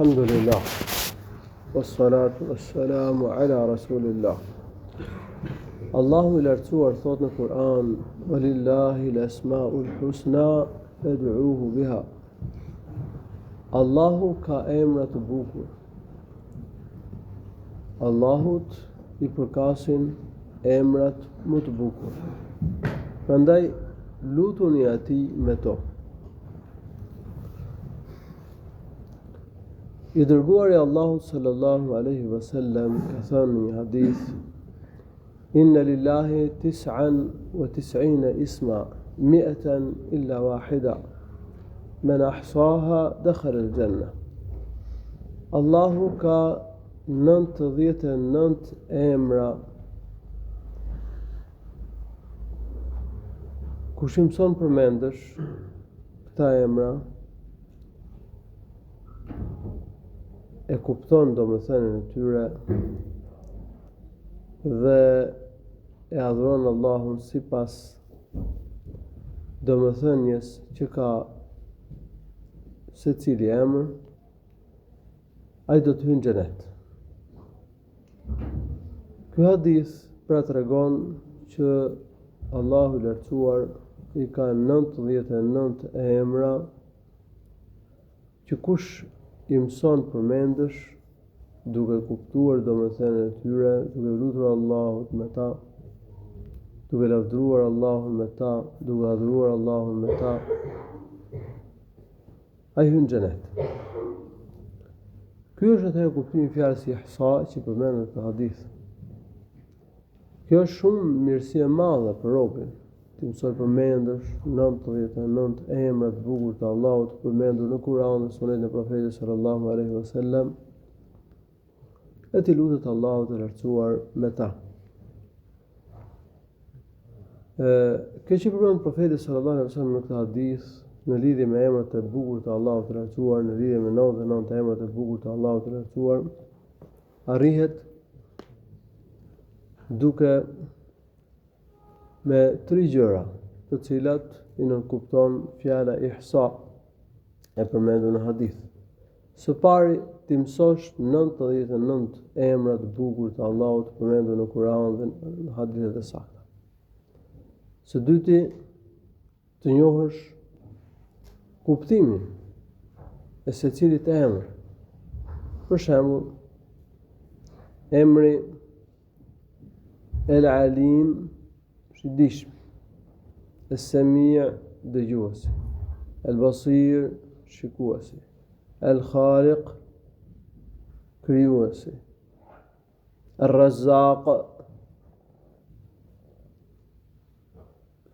Alhamdulillah, wassalatu wassalamu ala rasulillah. Allahu I lartësuar thot në Kur'an: "Walillahi al-asma'ul husna fad'uhu biha." Allahu ka emra të bukur. Allahut I përkasin emrat më të bukur. Prandaj lutuni atij me to. I dërguari Allahut sallallahu alaihi wasallam ka thënë në një hadith: Inna lillahi tis'an wa tis'ina isma, mi'atan illa wahida, man ahsaha dakhala al-janna. Allahu ka 99 emra. Kush I mëson përmendesh këta emra, e kupton domethënien e tyre dhe e adhuron Allahun sipas domethënies që ka secili emër, ai do të hyjë në xhenet. Ky hadith pra tregon që Allahu I lartësuar I ka 99 emra që kush I mëson përmendesh duke kuptuar domethënien e tyre, duke lutur Allahut me ta, duke lavdëruar Allahun me ta, duke adhuruar Allahun me ta, ai hyn në xhenet. Ky është atëherë kuptimi I fjalës ihsa që përmendet në hadith. Kjo është shumë mirësi e madhe për robën. Ti mësoj përmendesh 99 emra të bukur të Allahut përmendur në Kur'an dhe Sunetin e Profetit sallallahu alaihi wasallam, e ti lutet Allahut të lartësuar me ta. Kjo që përmend Profeti sallallahu alaihi wasallam në këtë hadith në lidhje me emrat e bukur të Allahut të lartësuar, në lidhje me 99 emrat e bukur të Allahut të lartësuar, arrihet duke me 3 gjëra, të cilat I nënkupton fjala ihsa e përmendur në hadith. Së pari, ti mësosh 99 emra të bukur të Allahut përmendur në Kur'an dhe në hadithet e sakta. Së dyti, të njohësh kuptimin e secilit emër. Për shembull, emri El Alim është I dishëm, El Sami' dëgjuesi, El Basir shikuesi, El Khaliq krijuesi, El Razzaq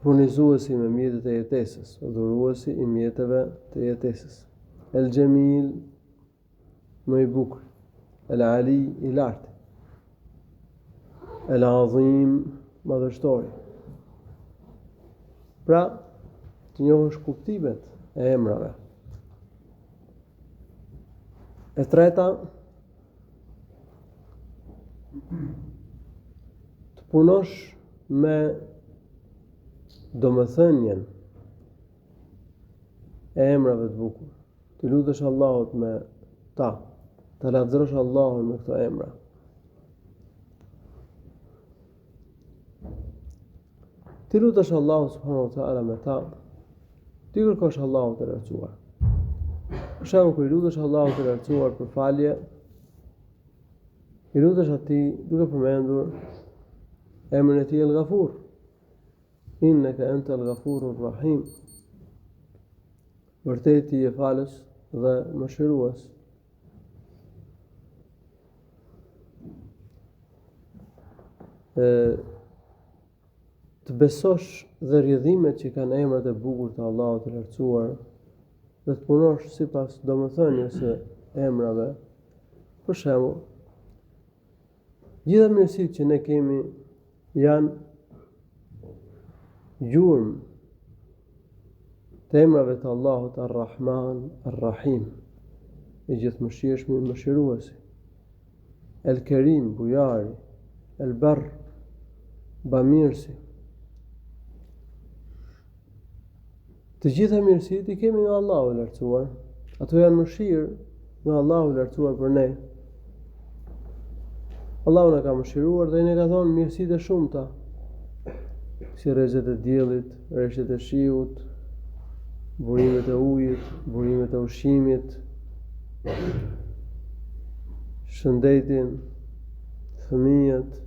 furnizuesi me mjetet e jetesës, dhuruesi I mjeteve të jetesës, El Jamil më I bukur, El Ali I lartë, El Azim madhështori. Pra, të njohësh kuptimet e emrave. E treta, të punosh me domethënien e emrave të bukur. Të lutesh Allahut me ta, të lavdërosh Allahun me këto emra. Ti lutesh Allahut subhanahu wa taala me ta, ti kërkosh Allahut të lartësuar. Për shembull, kur I lutesh Allahut të lartësuar për falje, I lutesh atij duke përmendur emrin e tij El Ghafur. Innaka antal ghafurur rahim. Vërtet Ti je falës dhe mëshirues. Të besosh dhe rrjedhimet që kanë emrat e bukur të Allahut të lartësuar dhe të punosh sipas domethënies së emrave. Për shembull, gjitha mirësitë që ne kemi janë gjurmë të emrave të Allahut Ar-Rahman, Ar-Rahim, I gjithëmëshirshmi, mëshiruesi, El Kerim, bujari, El Barr, bamirësi. Të gjitha mirësitë I kemi nga Allahu I lartësuar. Ato janë mëshirë nga Allahu i lartësuar për ne. Allahu na ka mëshiruar dhe ne ka thonë mirësitë e shumta, si rrezet e diellit, rreshtet e shiut, burimet e ujit, burimet e ushqimit, shëndetin, fëmijët.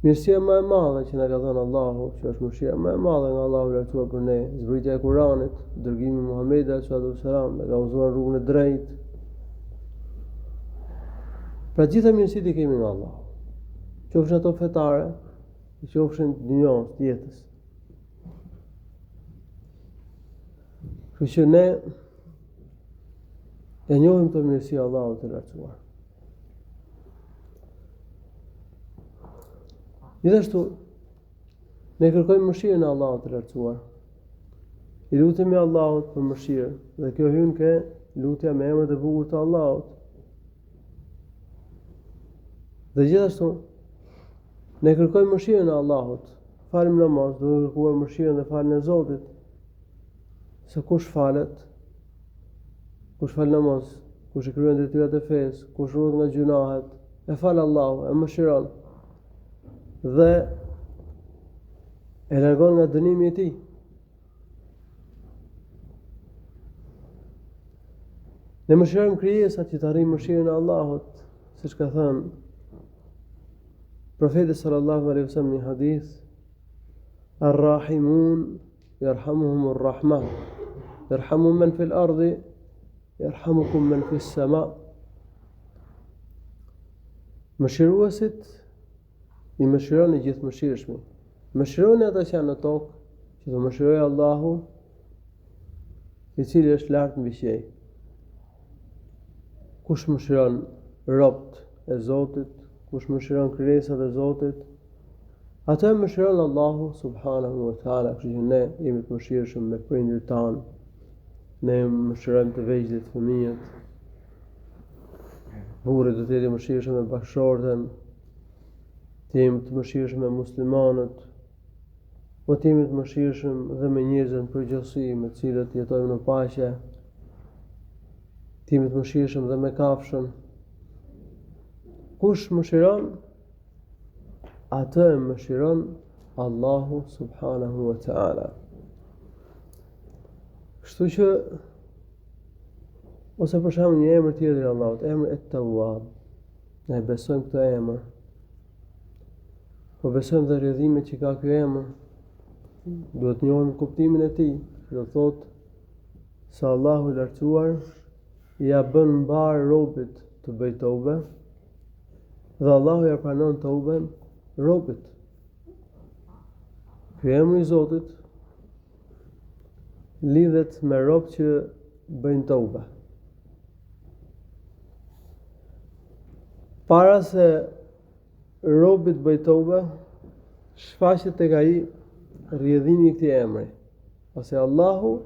Mirësia më e madhe që na ka dhënë Allahu, që është mëshira më e madhe nga Allahu i lartësuar për ne, zbritja e Kuranit, dërgimi i Muhamedit sallallahu alaihi wasallam, na ka udhëzuar rrugën e drejtë. Pra gjitha mirësitë i kemi nga Allahu, qofshin ato fetare, qofshin dunjos, jetës. Kështu që ne e njohim të mirësi Allahut të lartësuar. Gjithashtu, ne kërkojmë mëshirën e Allahut të lartësuar. I lutemi Allahut për mëshirë, dhe kjo hyn ke lutja me emrat e bukur të Allahut. Dhe gjithashtu, ne kërkojmë mëshirën e Allahut. Falim namaz, duke kërkuar mëshirën dhe falën e Zotit. Se kush falet, kush fal namaz, kush i kryen detyrat e fesë, kush ruhet nga gjunahet, e fal Allahu, e mëshiron dhe e largon nga dënimi i tij. Ne mëshirojmë krijesat që të arrijnë mëshirën e Allahut, siç ka thënë profeti sallallahu alaihi wasallam në një hadith: "Ar-rahimun yarhamuhumur rahman, yarhamu man fil ardi, yarhamukum man fis sama." Mëshiruesit i mëshironi gjithë mëshirshmi. Mëshironi ata që janë në tokë, që të mëshirojë Allahu, i cili është lart mbi qiell. Kush mëshiron robët e Zotit, kush mëshiron krijesat e Zotit, atë e mëshiron Allahu subhanahu wa taala. Kështu që ne jemi të mëshirshëm me prindërit tanë, ne mëshirojmë të vegjëlit, fëmijët, burrit do të jetë mëshirshëm me bashkëshorten, të jemi të mëshirshëm me muslimanët, po të jemi të mëshirshëm dhe me njerëzën përgjithësi me të cilët jetojmë në paqe, të jemi të mëshirshëm dhe me kafshën. Kush mëshiron, atë e mëshiron Allahu subhanahu wa taala. Kështu që ose për shembull një emër tjetër i Allahut, emri Et-Tawwab. Ne besojmë këtë emër. Po besojmë dhe rrjedhimet që ka ky emër. Duhet njohim kuptimin e tij. Do thotë se Allahu i lartësuar ja bën mbar robit të bëjë tobe, dhe Allahu ja pranon toben robit. Ky emër i Zotit lidhet me rob që bëjnë tobe. Para se robit bëj tobe, shfaqet tek ai rrjedhimi i këtij emri. Pasi Allahu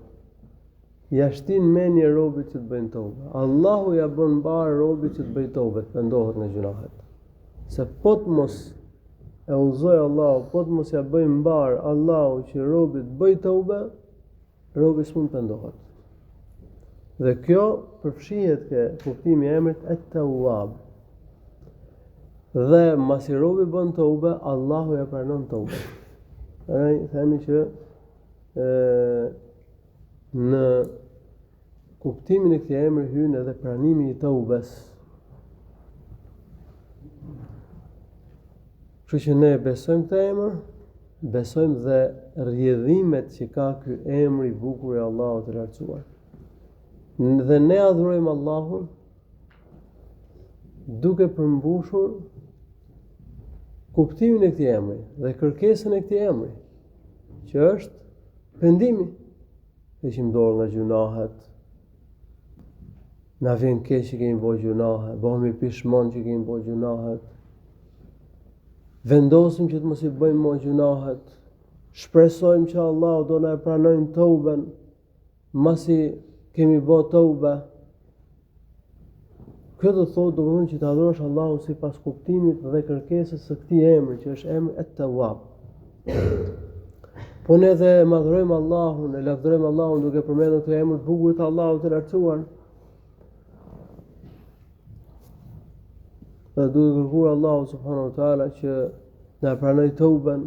ja shtin mendje robit që të bëjnë tobe. Allahu ja bën mbar robit që të bëjë tobe, të pendohet nga gjunahet. Se po të mos e udhëzoj Allahu, po të mos ja bëj mbar Allahu që robit bëj tobe, robi s'mund pendohet. Dhe kjo përfshihet ke kuptimi i emrit Et-Tawwab. Dhe masi robi bën tobe, Allahu ja pranon tobe. Themi që në kuptimin e këtij emri hyn edhe pranimi i tobes. Kështu që ne besojmë këtë emër, besojmë dhe rrjedhimet që ka ky emri i bukur i Allahut të lartësuar. Dhe ne adhurojmë Allahun duke përmbushur kuptimin e këtij emri dhe kërkesën e këtij emri, që është pendimi. Heqim dorë nga gjunahet, na vjen keq që kemi bërë gjunahe, bëhemi pishmon që kemi bërë gjunahet, vendosim që të mos i bëjmë më gjunahet, shpresojmë që Allahu do na e pranojë toben, masi kemi bërë tobe. Kjo do thotë domethënë që të adhurosh Allahun sipas kuptimit dhe kërkesës së këtij emri, që është emri Et-Tawwab. Po ne dhe madhrojmë Allahun, e lavdërojmë Allahun duke përmendur këtë emër të bukur të Allahut të lartësuar, dhe duke kërkuar Allahu subhanahu wa taala që na pranoj tauben,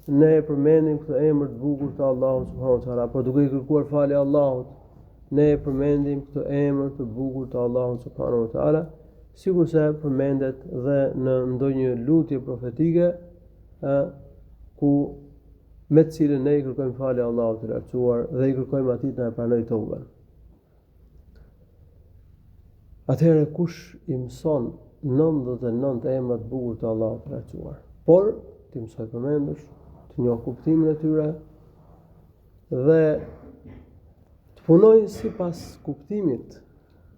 ne e përmendim këtë emër të bukur të Allahut subhanahu wa taala, por duke i kërkuar falje Allahut, ne e përmendim këtë emër të bukur të Allahut subhanahu wa taala, sikur se përmendet dhe në ndonjë lutje profetike, ku me të cilën ne i kërkojmë falje Allahut të lartësuar dhe i kërkojmë atij të na pranoj tauben. Atëherë kush i mëson 99 emra të bukur të Allahut të lartësuar, por ti mësoj përmendësh, të njoh kuptimin e tyre dhe të punoj sipas kuptimit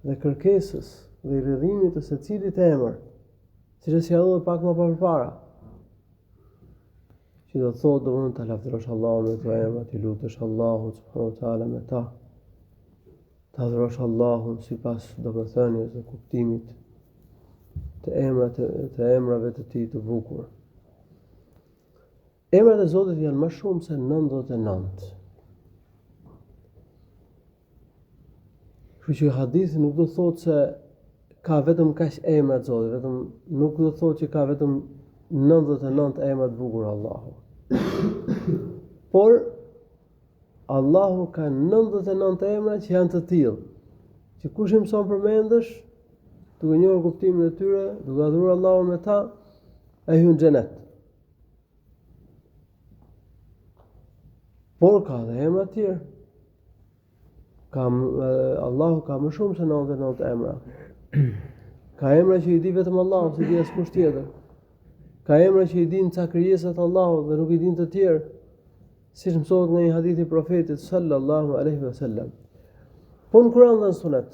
dhe kërkesës dhe i rrëdhimit të secilit emër, siç e sjellë pak më përpara. Që do të thotë domosdoshmë ta lavdërosh Allahun me këto emra, ti lutesh Allahut subhanahu wa taala me ta. Ta adhurosh Allahun sipas domethënies dhe kuptimit të emrave të tij të bukur. Emrat e Zotit janë më shumë se 99. Kështu që hadithi nuk do thotë se ka vetëm kaq emra të Zotit, vetëm nuk do thotë që ka vetëm 99 emra të bukur Allahu. Por Allahu ka 99 emra që janë të tillë, që kush i mëson përmendësh, duke njohur kuptimin e tyre, duke adhuruar Allahun me ta, ai hyn në xhenet. Por ka dhe emra të tjerë. Allahu ka më shumë se 99 emra. Ka emra që i di vetëm Allahu, se di askush tjetër. Ka emra që i din ca krijesat Allahut dhe nuk i din të tjerë, siç mësohet nga një hadith i profetit sallallahu alaihi wasallam. Po në Kur'an dhe në Sunet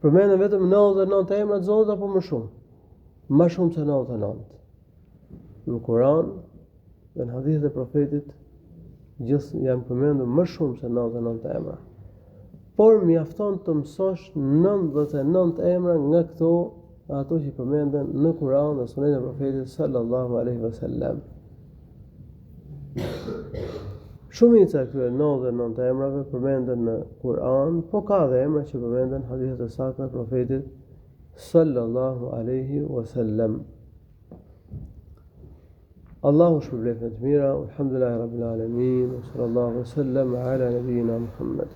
përmenden vetëm 99 emra të Zotit apo më shumë? Më shumë se 99. Në Kur'an dhe në hadithet e profetit gjithë janë përmendur më shumë se 99 emra. Por mjafton të mësosh 99 emra nga ato që përmenden në Kur'an dhe Sunetin e profetit sallallahu alaihi wasallam. Shumica e këtyre 99 emrave përmenden në Kur'an, po ka dhe emra që përmenden në hadithet e sakta të profetit sallallahu alaihi wasallam. Allahu shpërblet me të mira, alhamdulillahi rabbil alamin, sallallahu alaihi wasallam ala nabiyina Muhammad.